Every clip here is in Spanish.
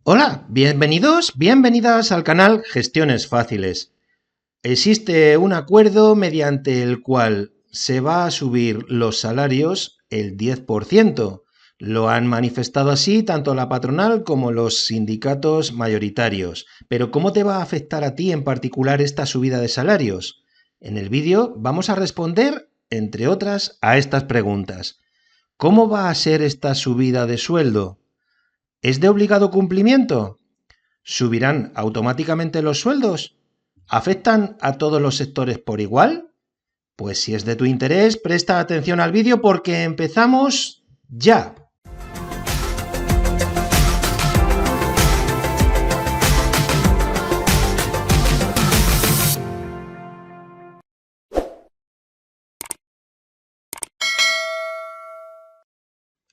Hola, bienvenidos, bienvenidas al canal Gestiones Fáciles. Existe un acuerdo mediante el cual se va a subir los salarios el 10%. Lo han manifestado así tanto la patronal como los sindicatos mayoritarios. Pero ¿cómo te va a afectar a ti en particular esta subida de salarios? En el vídeo vamos a responder, entre otras, a estas preguntas. ¿Cómo va a ser esta subida de sueldo? ¿Es de obligado cumplimiento? ¿Subirán automáticamente los sueldos? ¿Afectan a todos los sectores por igual? Pues si es de tu interés, presta atención al vídeo porque empezamos ya.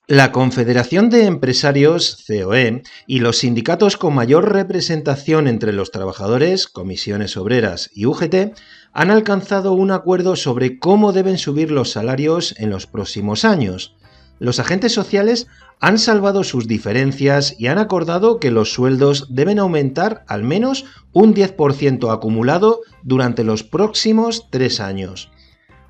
La Confederación de Empresarios, COE, y los sindicatos con mayor representación entre los trabajadores, Comisiones Obreras y UGT, han alcanzado un acuerdo sobre cómo deben subir los salarios en los próximos años. Los agentes sociales han salvado sus diferencias y han acordado que los sueldos deben aumentar al menos un 10% acumulado durante los próximos 3 años.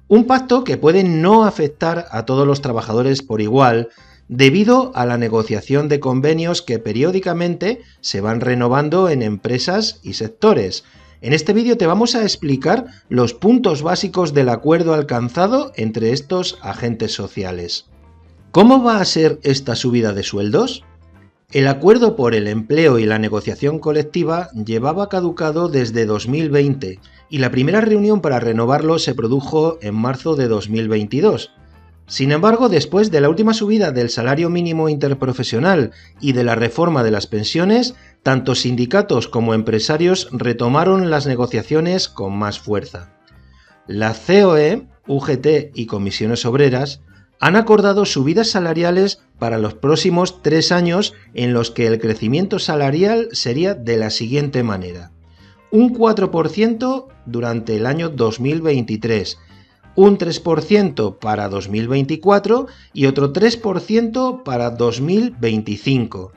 Un pacto que puede no afectar a todos los trabajadores por igual, debido a la negociación de convenios que periódicamente se van renovando en empresas y sectores. En este vídeo te vamos a explicar los puntos básicos del acuerdo alcanzado entre estos agentes sociales. ¿Cómo va a ser esta subida de sueldos? El acuerdo por el empleo y la negociación colectiva llevaba caducado desde 2020 y la primera reunión para renovarlo se produjo en marzo de 2022. Sin embargo, después de la última subida del salario mínimo interprofesional y de la reforma de las pensiones, tanto sindicatos como empresarios retomaron las negociaciones con más fuerza. La COE, UGT y Comisiones Obreras han acordado subidas salariales para los próximos 3 años en los que el crecimiento salarial sería de la siguiente manera. Un 4% durante el año 2023, un 3% para 2024 y otro 3% para 2025.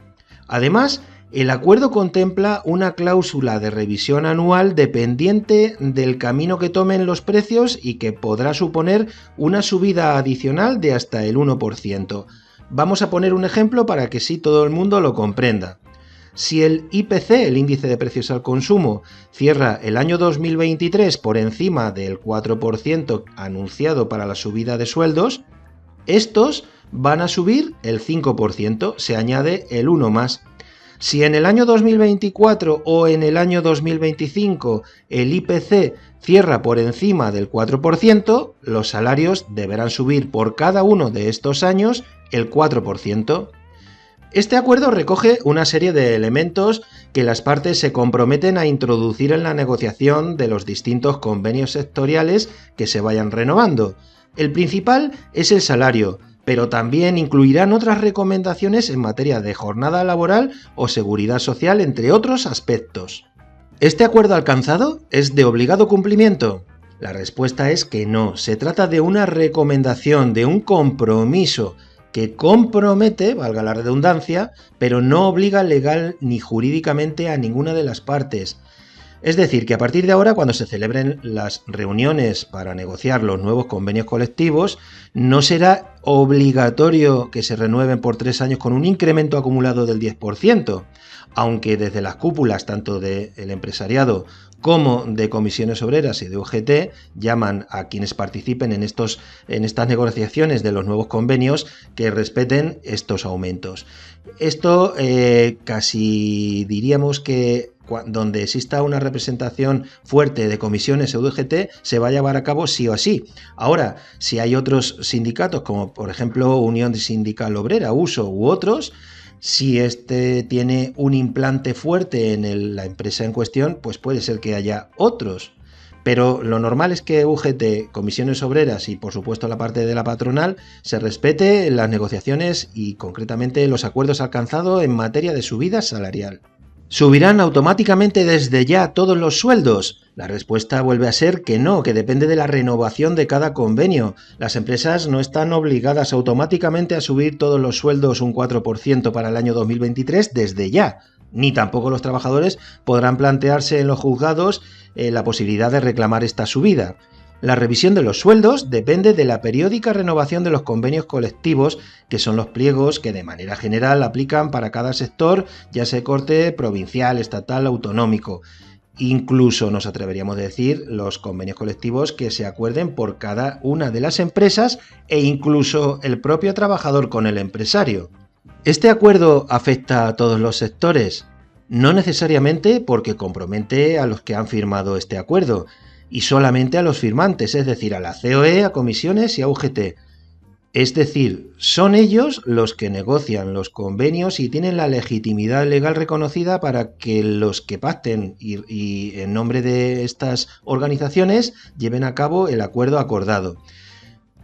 Además, el acuerdo contempla una cláusula de revisión anual dependiente del camino que tomen los precios y que podrá suponer una subida adicional de hasta el 1%. Vamos a poner un ejemplo para que sí todo el mundo lo comprenda. Si el IPC, el índice de precios al consumo, cierra el año 2023 por encima del 4% anunciado para la subida de sueldos, estos van a subir el 5%, se añade el 1 más. Si en el año 2024 o en el año 2025 el IPC cierra por encima del 4%, los salarios deberán subir por cada uno de estos años el 4%. Este acuerdo recoge una serie de elementos que las partes se comprometen a introducir en la negociación de los distintos convenios sectoriales que se vayan renovando. El principal es el salario, pero también incluirán otras recomendaciones en materia de jornada laboral o seguridad social, entre otros aspectos. ¿Este acuerdo alcanzado es de obligado cumplimiento? La respuesta es que no, se trata de una recomendación, de un compromiso que compromete, valga la redundancia, pero no obliga legal ni jurídicamente a ninguna de las partes. Es decir, que a partir de ahora, cuando se celebren las reuniones para negociar los nuevos convenios colectivos, no será obligatorio que se renueven por 3 años con un incremento acumulado del 10%, aunque desde las cúpulas tanto del empresariado como de Comisiones Obreras y de UGT llaman a quienes participen en estas negociaciones de los nuevos convenios que respeten estos aumentos. Esto casi diríamos que donde exista una representación fuerte de comisiones o de UGT se va a llevar a cabo sí o sí. Ahora, si hay otros sindicatos como por ejemplo Unión Sindical Obrera, USO u otros, si este tiene un implante fuerte en la empresa en cuestión, pues puede ser que haya otros. Pero lo normal es que UGT, Comisiones Obreras y por supuesto la parte de la patronal se respete las negociaciones y concretamente los acuerdos alcanzados en materia de subida salarial. ¿Subirán automáticamente desde ya todos los sueldos? La respuesta vuelve a ser que no, que depende de la renovación de cada convenio. Las empresas no están obligadas automáticamente a subir todos los sueldos un 4% para el año 2023 desde ya. Ni tampoco los trabajadores podrán plantearse en los juzgados la posibilidad de reclamar esta subida. La revisión de los sueldos depende de la periódica renovación de los convenios colectivos, que son los pliegos que de manera general aplican para cada sector, ya sea corte provincial, estatal, autonómico. Incluso nos atreveríamos a decir los convenios colectivos que se acuerden por cada una de las empresas e incluso el propio trabajador con el empresario. ¿Este acuerdo afecta a todos los sectores? No necesariamente, porque compromete a los que han firmado este acuerdo, y solamente a los firmantes, es decir, a la COE, a comisiones y a UGT. Es decir, son ellos los que negocian los convenios y tienen la legitimidad legal reconocida para que los que pacten y en nombre de estas organizaciones lleven a cabo el acuerdo acordado.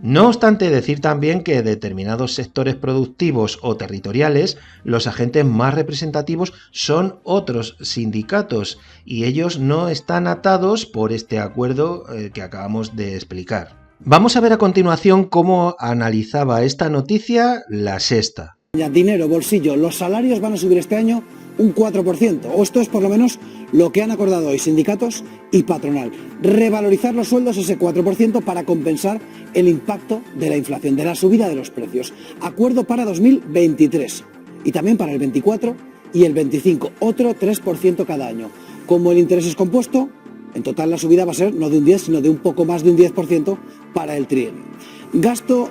No obstante, decir también que determinados sectores productivos o territoriales, los agentes más representativos son otros sindicatos y ellos no están atados por este acuerdo que acabamos de explicar. Vamos a ver a continuación cómo analizaba esta noticia La Sexta. Dinero, bolsillo, los salarios van a subir este año un 4%, o esto es por lo menos lo que han acordado hoy sindicatos y patronal. Revalorizar los sueldos ese 4% para compensar el impacto de la inflación, de la subida de los precios. Acuerdo para 2023 y también para el 24 y el 25, otro 3% cada año. Como el interés es compuesto, en total la subida va a ser no de un 10, sino de un poco más de un 10% para el trienio. Gasto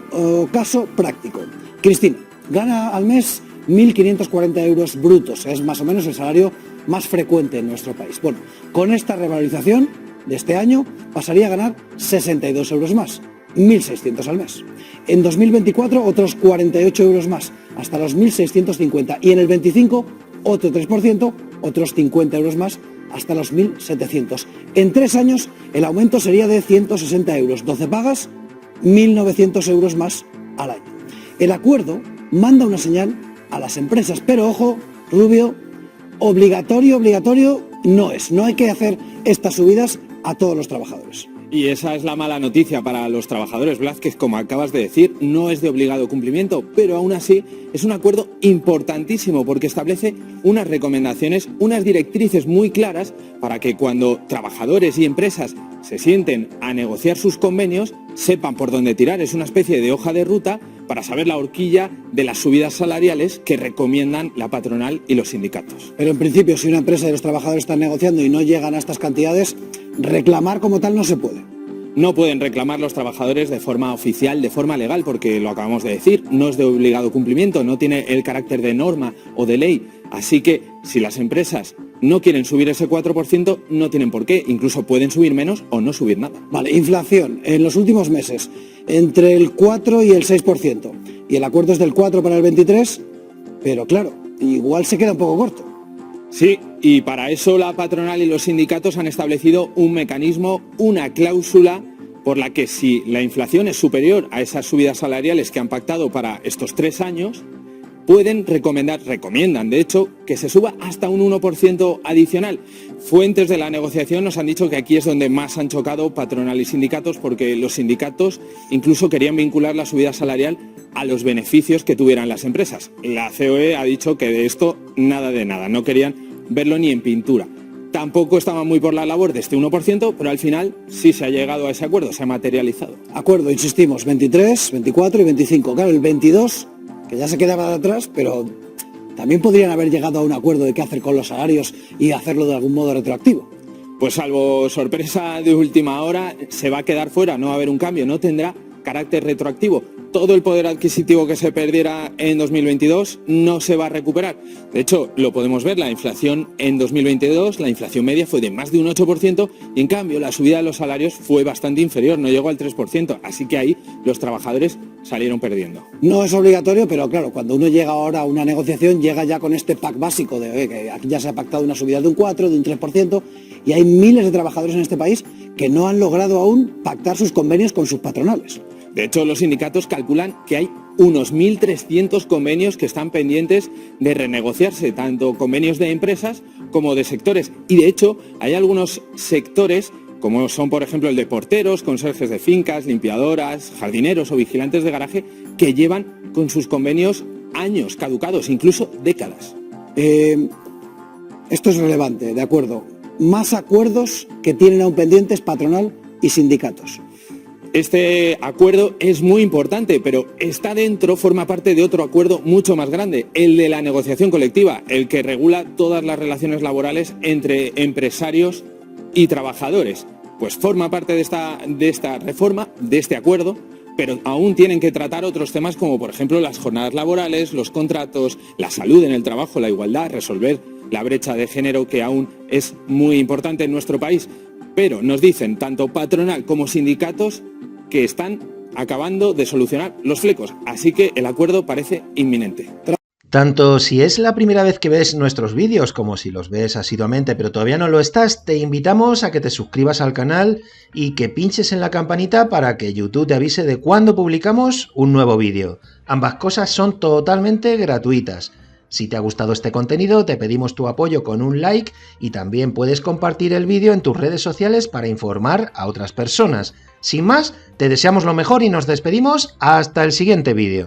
caso práctico. Cristina gana al mes 1.540 euros brutos, es más o menos el salario más frecuente en nuestro país. Bueno, con esta revalorización de este año pasaría a ganar 62 euros más, 1.600 al mes. En 2024 otros 48 euros más, hasta los 1.650. Y en el 25 otro 3%, otros 50 euros más, hasta los 1.700. En 3 años el aumento sería de 160 euros, 12 pagas, 1.900 euros más al año. El acuerdo manda una señal a las empresas, pero ojo, Rubio, obligatorio no es. No hay que hacer estas subidas a todos los trabajadores. Y esa es la mala noticia para los trabajadores, Blázquez, como acabas de decir, no es de obligado cumplimiento, pero aún así es un acuerdo importantísimo porque establece unas recomendaciones, unas directrices muy claras para que cuando trabajadores y empresas se sienten a negociar sus convenios, sepan por dónde tirar. Es una especie de hoja de ruta para saber la horquilla de las subidas salariales que recomiendan la patronal y los sindicatos. Pero en principio, si una empresa y los trabajadores están negociando y no llegan a estas cantidades, reclamar como tal no se puede. No pueden reclamar los trabajadores de forma oficial, de forma legal, porque lo acabamos de decir, no es de obligado cumplimiento, no tiene el carácter de norma o de ley. Así que si las empresas no quieren subir ese 4%, no tienen por qué. Incluso pueden subir menos o no subir nada. Vale, inflación en los últimos meses entre el 4 y el 6%. Y el acuerdo es del 4 para el 23, pero claro, igual se queda un poco corto. Sí, y para eso la patronal y los sindicatos han establecido un mecanismo, una cláusula por la que si la inflación es superior a esas subidas salariales que han pactado para estos 3 años, recomiendan de hecho, que se suba hasta un 1% adicional. Fuentes de la negociación nos han dicho que aquí es donde más han chocado patronal y sindicatos, porque los sindicatos incluso querían vincular la subida salarial a los beneficios que tuvieran las empresas. La COE ha dicho que de esto nada de nada, no querían verlo ni en pintura. Tampoco estaban muy por la labor de este 1%, pero al final sí se ha llegado a ese acuerdo, se ha materializado. Acuerdo, insistimos, 23, 24 y 25. Claro, el 22, que ya se quedaba atrás, pero también podrían haber llegado a un acuerdo de qué hacer con los salarios y hacerlo de algún modo retroactivo. Pues salvo sorpresa de última hora, se va a quedar fuera, no va a haber un cambio, no tendrá carácter retroactivo. Todo el poder adquisitivo que se perdiera en 2022 no se va a recuperar. De hecho, lo podemos ver, la inflación en 2022, la inflación media fue de más de un 8% y en cambio la subida de los salarios fue bastante inferior, no llegó al 3%. Así que ahí los trabajadores salieron perdiendo. No es obligatorio, pero claro, cuando uno llega ahora a una negociación, llega ya con este pack básico de que aquí ya se ha pactado una subida de un 4%, de un 3%, y hay miles de trabajadores en este país que no han logrado aún pactar sus convenios con sus patronales. De hecho, los sindicatos calculan que hay unos 1.300 convenios que están pendientes de renegociarse, tanto convenios de empresas como de sectores. Y de hecho, hay algunos sectores, como son por ejemplo el de porteros, conserjes de fincas, limpiadoras, jardineros o vigilantes de garaje, que llevan con sus convenios años caducados, incluso décadas. Esto es relevante, de acuerdo. Más acuerdos que tienen aún pendientes patronal y sindicatos. Este acuerdo es muy importante, pero forma parte de otro acuerdo mucho más grande, el de la negociación colectiva, el que regula todas las relaciones laborales entre empresarios y trabajadores. Pues forma parte de esta reforma, de este acuerdo, pero aún tienen que tratar otros temas como, por ejemplo, las jornadas laborales, los contratos, la salud en el trabajo, la igualdad, resolver la brecha de género, que aún es muy importante en nuestro país. Pero nos dicen, tanto patronal como sindicatos, que están acabando de solucionar los flecos. Así que el acuerdo parece inminente. Tanto si es la primera vez que ves nuestros vídeos como si los ves asiduamente pero todavía no lo estás, te invitamos a que te suscribas al canal y que pinches en la campanita para que YouTube te avise de cuando publicamos un nuevo vídeo. Ambas cosas son totalmente gratuitas. Si te ha gustado este contenido, te pedimos tu apoyo con un like y también puedes compartir el vídeo en tus redes sociales para informar a otras personas. Sin más, te deseamos lo mejor y nos despedimos hasta el siguiente vídeo.